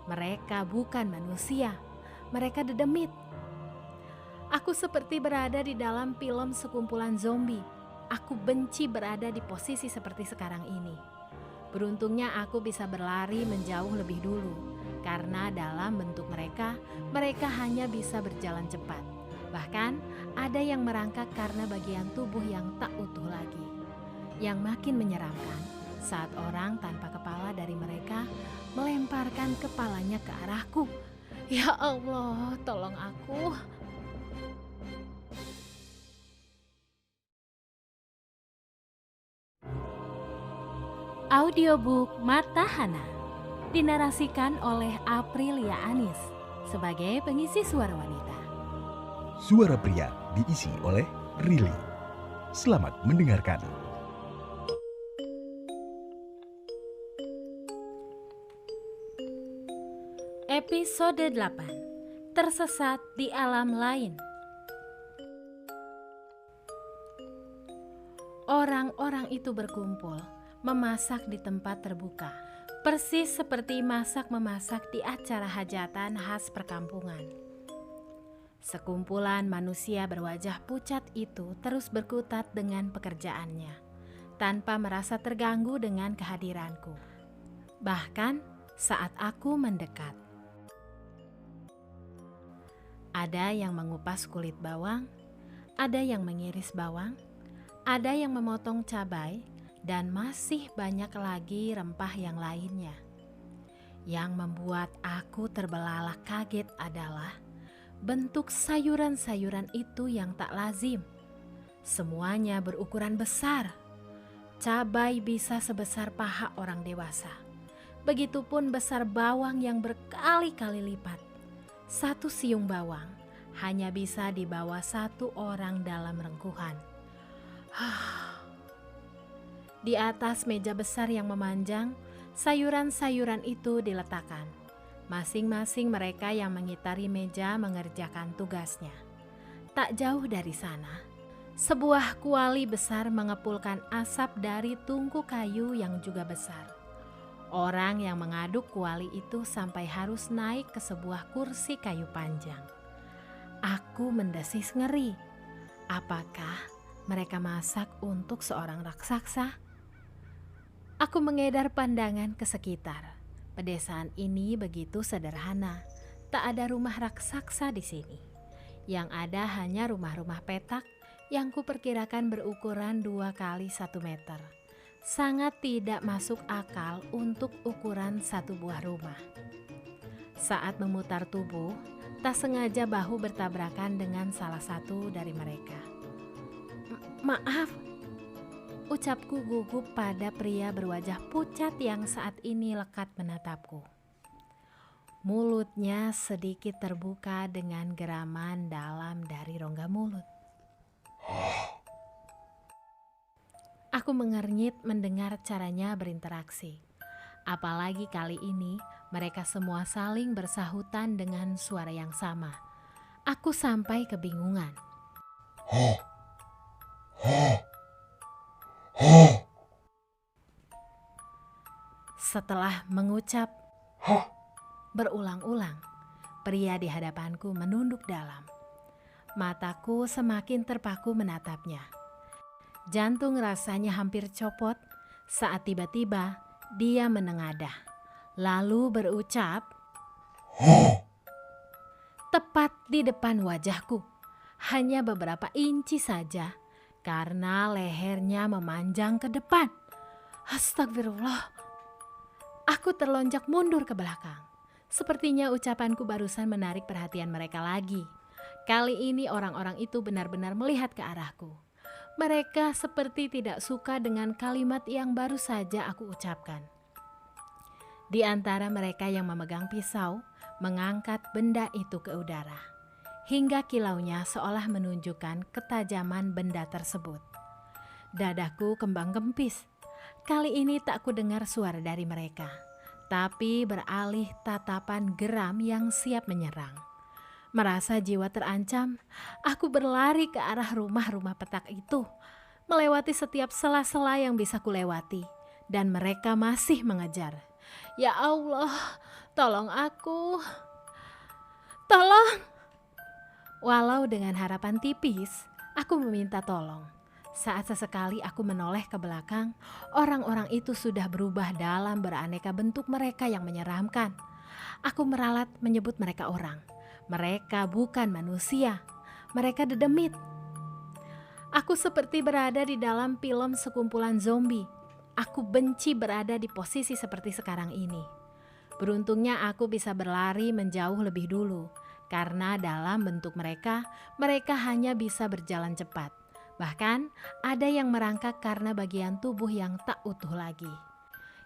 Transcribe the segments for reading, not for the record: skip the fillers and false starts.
Mereka bukan manusia, mereka dedemit. Aku seperti berada di dalam film sekumpulan zombie. Aku benci berada di posisi seperti sekarang ini. Beruntungnya aku bisa berlari menjauh lebih dulu, karena dalam bentuk mereka hanya bisa berjalan cepat. Bahkan ada yang merangkak karena bagian tubuh yang tak utuh lagi. Yang makin menyeramkan saat orang tanpa kepala dari mereka melemparkan kepalanya ke arahku. Ya Allah, tolong aku. Audiobook Matahana dinarasikan oleh Aprilia Anis sebagai pengisi suara wanita. Suara pria diisi oleh Rili. Selamat mendengarkan. Episode 8. Tersesat di alam lain. Orang-orang itu berkumpul memasak di tempat terbuka, persis seperti masak-memasak di acara hajatan khas perkampungan. Sekumpulan manusia berwajah pucat itu terus berkutat dengan pekerjaannya, tanpa merasa terganggu dengan kehadiranku. Bahkan saat aku mendekat, ada yang mengupas kulit bawang, ada yang mengiris bawang, ada yang memotong cabai, dan masih banyak lagi rempah yang lainnya. Yang membuat aku terbelalak kaget adalah bentuk sayuran-sayuran itu yang tak lazim. Semuanya berukuran besar. Cabai bisa sebesar paha orang dewasa. Begitupun besar bawang yang berkali-kali lipat. Satu siung bawang hanya bisa dibawa satu orang dalam rengkuhan. Di atas meja besar yang memanjang, sayuran-sayuran itu diletakkan. Masing-masing mereka yang mengitari meja mengerjakan tugasnya. Tak jauh dari sana, sebuah kuali besar mengepulkan asap dari tungku kayu yang juga besar. Orang yang mengaduk kuali itu sampai harus naik ke sebuah kursi kayu panjang. Aku mendesis ngeri. Apakah mereka masak untuk seorang raksasa? Aku mengedar pandangan ke sekitar. Pedesaan ini begitu sederhana. Tak ada rumah raksasa di sini. Yang ada hanya rumah-rumah petak yang kuperkirakan berukuran 2 kali 1 meter. Sangat tidak masuk akal untuk ukuran satu buah rumah. Saat memutar tubuh, tak sengaja bahu bertabrakan dengan salah satu dari mereka. Maaf, ucapku gugup pada pria berwajah pucat yang saat ini lekat menatapku. Mulutnya sedikit terbuka dengan geraman dalam dari rongga mulut. Aku mengernyit mendengar caranya berinteraksi. Apalagi kali ini mereka semua saling bersahutan dengan suara yang sama. Aku sampai kebingungan. Setelah mengucap berulang-ulang, pria di hadapanku menunduk dalam. Mataku semakin terpaku menatapnya. Jantung rasanya hampir copot saat tiba-tiba dia menengadah, lalu berucap, tepat di depan wajahku, hanya beberapa inci saja, karena lehernya memanjang ke depan. Astagfirullah. Aku terlonjak mundur ke belakang. Sepertinya ucapanku barusan menarik perhatian mereka lagi. Kali ini orang-orang itu benar-benar melihat ke arahku. Mereka seperti tidak suka dengan kalimat yang baru saja aku ucapkan. Di antara mereka yang memegang pisau, mengangkat benda itu ke udara. Hingga kilaunya seolah menunjukkan ketajaman benda tersebut. Dadaku kembang kempis. Kali ini tak kudengar suara dari mereka, tapi beralih tatapan geram yang siap menyerang. Merasa jiwa terancam, aku berlari ke arah rumah-rumah petak itu, melewati setiap sela-sela yang bisa kulewati, dan mereka masih mengejar. Ya Allah, tolong aku. Tolong. Walau dengan harapan tipis, aku meminta tolong. Saat sesekali aku menoleh ke belakang, orang-orang itu sudah berubah dalam beraneka bentuk mereka yang menyeramkan. Aku meralat menyebut mereka orang. Mereka bukan manusia. Mereka dedemit. Aku seperti berada di dalam film sekumpulan zombie. Aku benci berada di posisi seperti sekarang ini. Beruntungnya aku bisa berlari menjauh lebih dulu. Karena dalam bentuk mereka hanya bisa berjalan cepat. Bahkan ada yang merangkak karena bagian tubuh yang tak utuh lagi.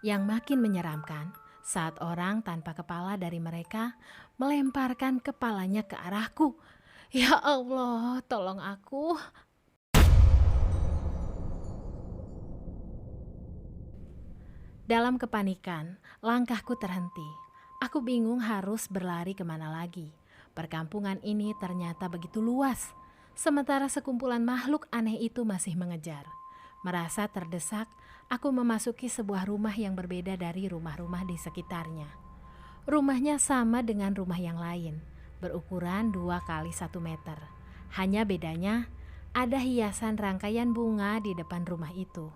Yang makin menyeramkan saat orang tanpa kepala dari mereka melemparkan kepalanya ke arahku. Ya Allah, tolong aku. Dalam kepanikan, langkahku terhenti. Aku bingung harus berlari kemana lagi. Perkampungan ini ternyata begitu luas. Sementara sekumpulan makhluk aneh itu masih mengejar. Merasa terdesak, aku memasuki sebuah rumah yang berbeda dari rumah-rumah di sekitarnya. Rumahnya sama dengan rumah yang lain, berukuran 2 kali 1 meter. Hanya bedanya, ada hiasan rangkaian bunga di depan rumah itu.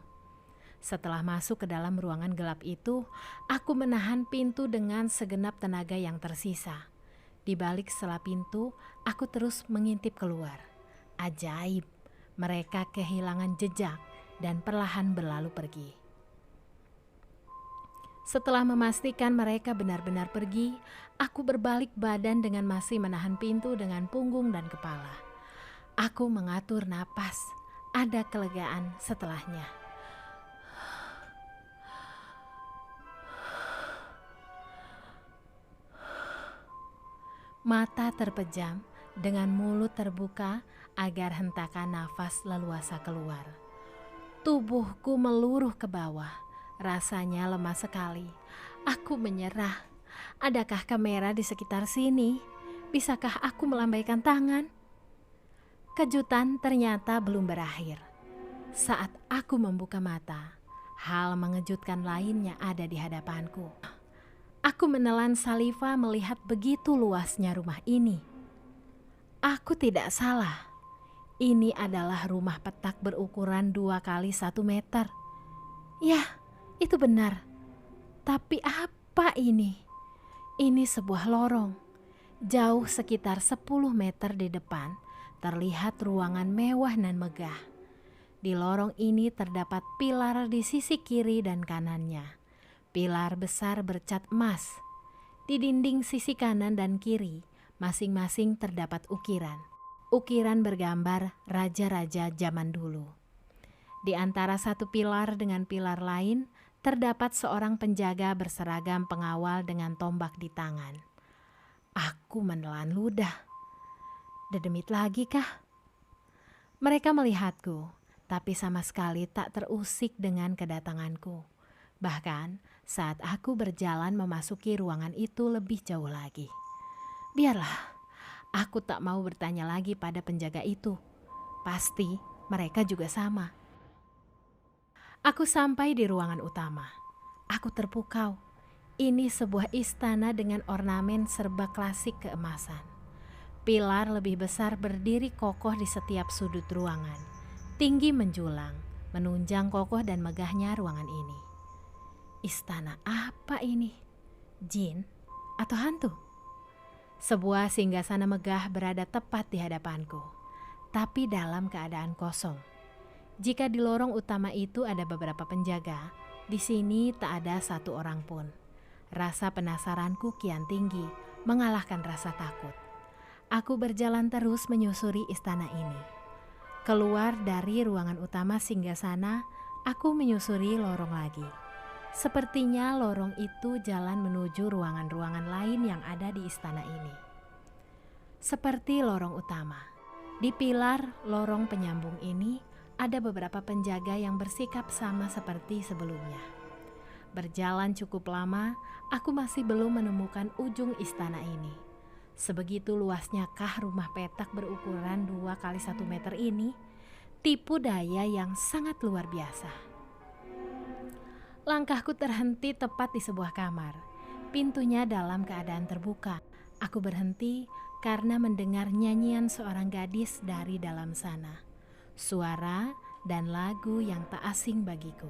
Setelah masuk ke dalam ruangan gelap itu, aku menahan pintu dengan segenap tenaga yang tersisa. Di balik sela pintu, aku terus mengintip keluar. Ajaib, mereka kehilangan jejak dan perlahan berlalu pergi. Setelah memastikan mereka benar-benar pergi, aku berbalik badan dengan masih menahan pintu dengan punggung dan kepala. Aku mengatur napas, ada kelegaan setelahnya. Mata terpejam, dengan mulut terbuka agar hentakan nafas leluasa keluar. Tubuhku meluruh ke bawah, rasanya lemah sekali. Aku menyerah. Adakah kamera di sekitar sini? Bisakah aku melambaikan tangan? Kejutan ternyata belum berakhir. Saat aku membuka mata, hal mengejutkan lainnya ada di hadapanku. Aku menelan saliva melihat begitu luasnya rumah ini. Aku tidak salah. Ini adalah rumah petak berukuran 2 kali 1 meter. Ya, itu benar. Tapi apa ini? Ini sebuah lorong. Jauh sekitar 10 meter di depan, terlihat ruangan mewah dan megah. Di lorong ini terdapat pilar di sisi kiri dan kanannya. Pilar besar bercat emas. Di dinding sisi kanan dan kiri, masing-masing terdapat ukiran. Ukiran bergambar raja-raja zaman dulu. Di antara satu pilar dengan pilar lain, terdapat seorang penjaga berseragam pengawal dengan tombak di tangan. Aku menelan ludah. Dedemit lagi kah? Mereka melihatku, tapi sama sekali tak terusik dengan kedatanganku. Bahkan saat aku berjalan memasuki ruangan itu lebih jauh lagi. Biarlah, aku tak mau bertanya lagi pada penjaga itu. Pasti mereka juga sama. Aku sampai di ruangan utama. Aku terpukau. Ini sebuah istana dengan ornamen serba klasik keemasan. Pilar lebih besar berdiri kokoh di setiap sudut ruangan. Tinggi menjulang, menunjang kokoh dan megahnya ruangan ini. Istana apa ini? Jin atau hantu? Sebuah singgasana megah berada tepat di hadapanku, tapi dalam keadaan kosong. Jika di lorong utama itu ada beberapa penjaga, di sini tak ada satu orang pun. Rasa penasaranku kian tinggi, mengalahkan rasa takut. Aku berjalan terus menyusuri istana ini. Keluar dari ruangan utama singgasana, aku menyusuri lorong lagi. Sepertinya lorong itu jalan menuju ruangan-ruangan lain yang ada di istana ini. Seperti lorong utama, di pilar lorong penyambung ini ada beberapa penjaga yang bersikap sama seperti sebelumnya. Berjalan cukup lama, aku masih belum menemukan ujung istana ini. Sebegitu luasnya kah rumah petak berukuran 2 kali 1 meter ini? Tipu daya yang sangat luar biasa. Langkahku terhenti tepat di sebuah kamar. Pintunya dalam keadaan terbuka. Aku berhenti karena mendengar nyanyian seorang gadis dari dalam sana. Suara dan lagu yang tak asing bagiku.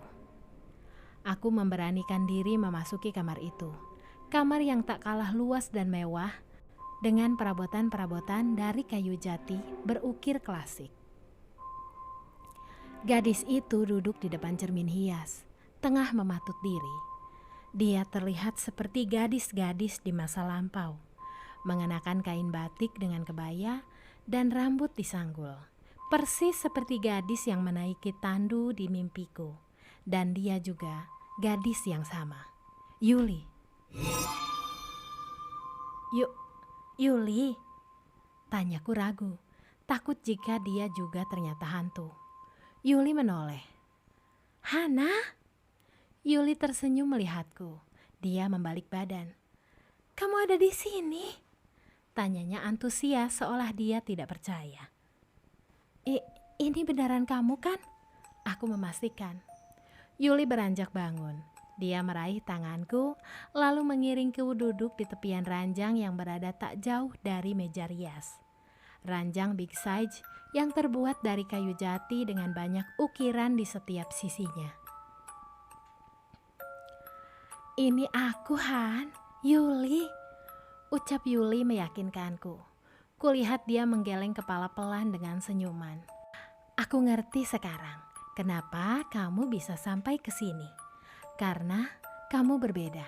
Aku memberanikan diri memasuki kamar itu. Kamar yang tak kalah luas dan mewah, dengan perabotan-perabotan dari kayu jati berukir klasik. Gadis itu duduk di depan cermin hias, tengah mematut diri. Dia terlihat seperti gadis-gadis di masa lampau, mengenakan kain batik dengan kebaya dan rambut disanggul. Persis seperti gadis yang menaiki tandu di mimpiku. Dan dia juga gadis yang sama, Yuli. Yuli? Tanyaku ragu, takut jika dia juga ternyata hantu. Yuli menoleh. Hana? Yuli tersenyum melihatku. Dia membalik badan. Kamu ada di sini? Tanyanya antusias seolah dia tidak percaya. Ini beneran kamu kan? Aku memastikan. Yuli beranjak bangun. Dia meraih tanganku, lalu mengiringku duduk di tepian ranjang yang berada tak jauh dari meja rias. Ranjang big size yang terbuat dari kayu jati dengan banyak ukiran di setiap sisinya. Ini aku, Han. Yuli. Ucap Yuli meyakinkanku. Kulihat dia menggeleng kepala pelan dengan senyuman. Aku ngerti sekarang. Kenapa kamu bisa sampai ke sini? Karena kamu berbeda.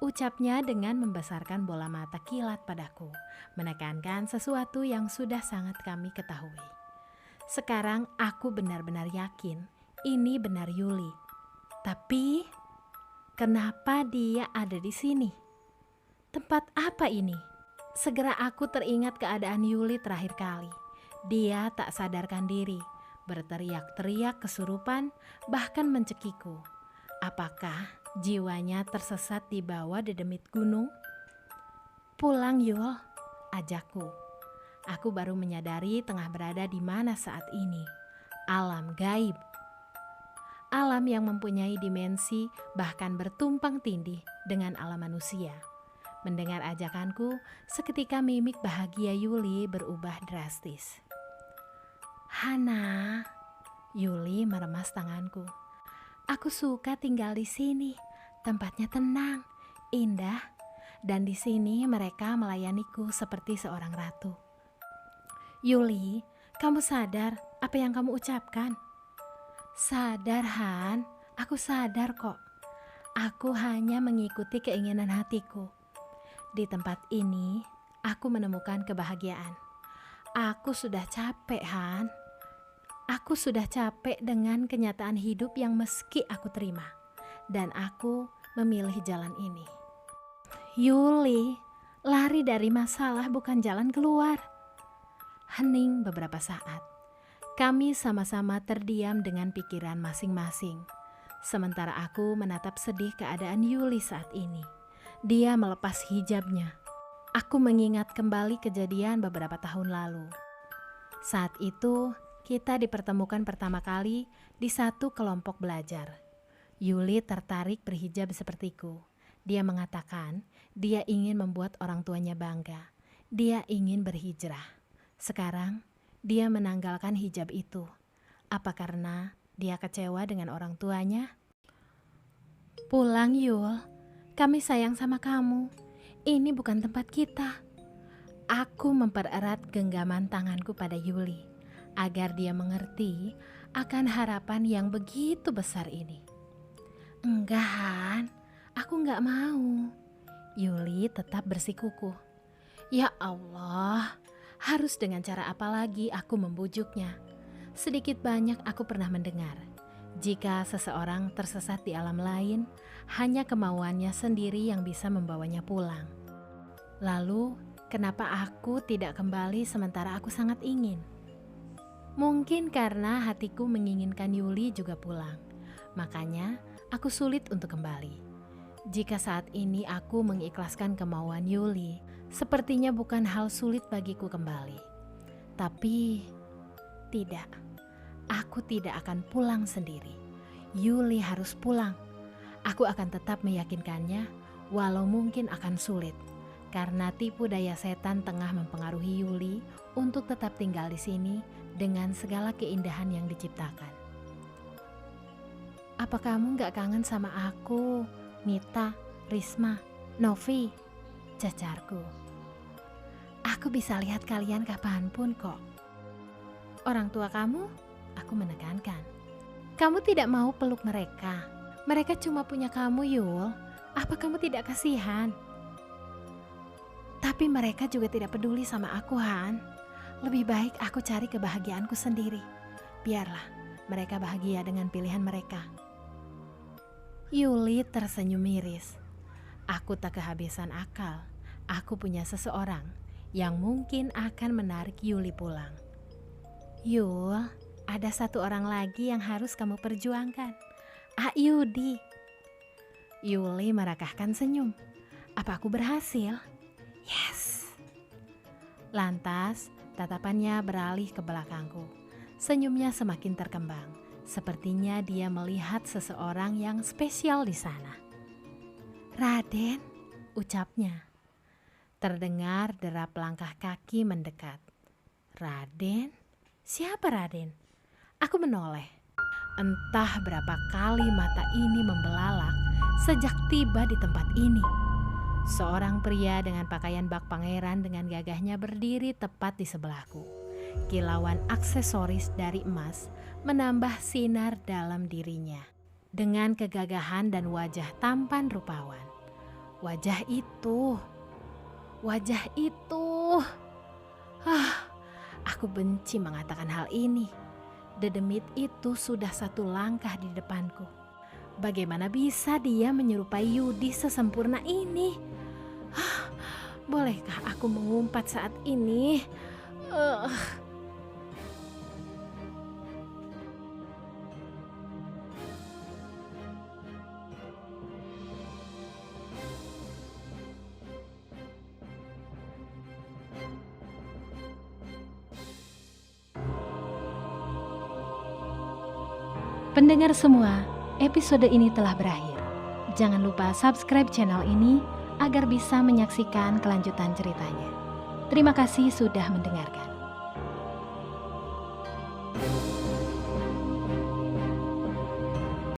Ucapnya dengan membesarkan bola mata kilat padaku, menekankan sesuatu yang sudah sangat kami ketahui. Sekarang aku benar-benar yakin ini benar Yuli. Tapi kenapa dia ada di sini? Tempat apa ini? Segera aku teringat keadaan Yuli terakhir kali. Dia tak sadarkan diri, berteriak-teriak kesurupan, bahkan mencekiku. Apakah jiwanya tersesat di bawah dedemit gunung? Pulang Yul, ajakku. Aku baru menyadari tengah berada di mana saat ini. Alam gaib. Alam yang mempunyai dimensi bahkan bertumpang tindih dengan alam manusia. Mendengar ajakanku, seketika mimik bahagia Yuli berubah drastis. Hana, Yuli meremas tanganku. Aku suka tinggal di sini. Tempatnya tenang, indah, dan di sini mereka melayaniku seperti seorang ratu. Yuli, kamu sadar apa yang kamu ucapkan? Sadar, Han. Aku sadar kok. Aku hanya mengikuti keinginan hatiku. Di tempat ini, aku menemukan kebahagiaan. Aku sudah capek, Han. Aku sudah capek dengan kenyataan hidup yang meski aku terima. Dan aku memilih jalan ini. Yuli, lari dari masalah bukan jalan keluar. Hening beberapa saat. Kami sama-sama terdiam dengan pikiran masing-masing. Sementara aku menatap sedih keadaan Yuli saat ini. Dia melepas hijabnya. Aku mengingat kembali kejadian beberapa tahun lalu. Saat itu, kita dipertemukan pertama kali di satu kelompok belajar. Yuli tertarik berhijab sepertiku. Dia mengatakan dia ingin membuat orang tuanya bangga. Dia ingin berhijrah. Sekarang dia menanggalkan hijab itu. Apa karena dia kecewa dengan orang tuanya? Pulang Yul, kami sayang sama kamu. Ini bukan tempat kita. Aku mempererat genggaman tanganku pada Yuli, agar dia mengerti akan harapan yang begitu besar ini. Enggak, Han, aku enggak mau. Yuli tetap bersikukuh. Ya Allah, harus dengan cara apa lagi aku membujuknya? Sedikit banyak aku pernah mendengar, jika seseorang tersesat di alam lain, hanya kemauannya sendiri yang bisa membawanya pulang. Lalu, kenapa aku tidak kembali sementara aku sangat ingin? Mungkin karena hatiku menginginkan Yuli juga pulang. Makanya aku sulit untuk kembali. Jika saat ini aku mengikhlaskan kemauan Yuli, sepertinya bukan hal sulit bagiku kembali. Tapi tidak, aku tidak akan pulang sendiri. Yuli harus pulang. Aku akan tetap meyakinkannya, walau mungkin akan sulit, karena tipu daya setan tengah mempengaruhi Yuli untuk tetap tinggal di sini dengan segala keindahan yang diciptakan. Apa kamu gak kangen sama aku, Nita, Risma, Novi? Cacarku. Aku bisa lihat kalian kapanpun kok. Orang tua kamu? Aku menekankan. Kamu tidak mau peluk mereka. Mereka cuma punya kamu, Yul. Apa kamu tidak kasihan? Tapi mereka juga tidak peduli sama aku, Han. Lebih baik aku cari kebahagiaanku sendiri. Biarlah mereka bahagia dengan pilihan mereka. Yuli tersenyum miris. Aku tak kehabisan akal. Aku punya seseorang yang mungkin akan menarik Yuli pulang. Yul, ada satu orang lagi yang harus kamu perjuangkan. Ayudi. Yuli merakahkan senyum. Apa aku berhasil? Yes. Lantas, tatapannya beralih ke belakangku. Senyumnya semakin terkembang. Sepertinya dia melihat seseorang yang spesial di sana. Raden, ucapnya. Terdengar derap langkah kaki mendekat. Raden? Siapa Raden? Aku menoleh. Entah berapa kali mata ini membelalak sejak tiba di tempat ini. Seorang pria dengan pakaian bak pangeran dengan gagahnya berdiri tepat di sebelahku. Kilauan aksesoris dari emas menambah sinar dalam dirinya. Dengan kegagahan dan wajah tampan rupawan. Wajah itu. Aku benci mengatakan hal ini. Dedemit itu sudah satu langkah di depanku. Bagaimana bisa dia menyerupai Yudi sesempurna ini? Bolehkah aku mengumpat saat ini? Pendengar semua, episode ini telah berakhir. Jangan lupa subscribe channel ini agar bisa menyaksikan kelanjutan ceritanya. Terima kasih sudah mendengarkan.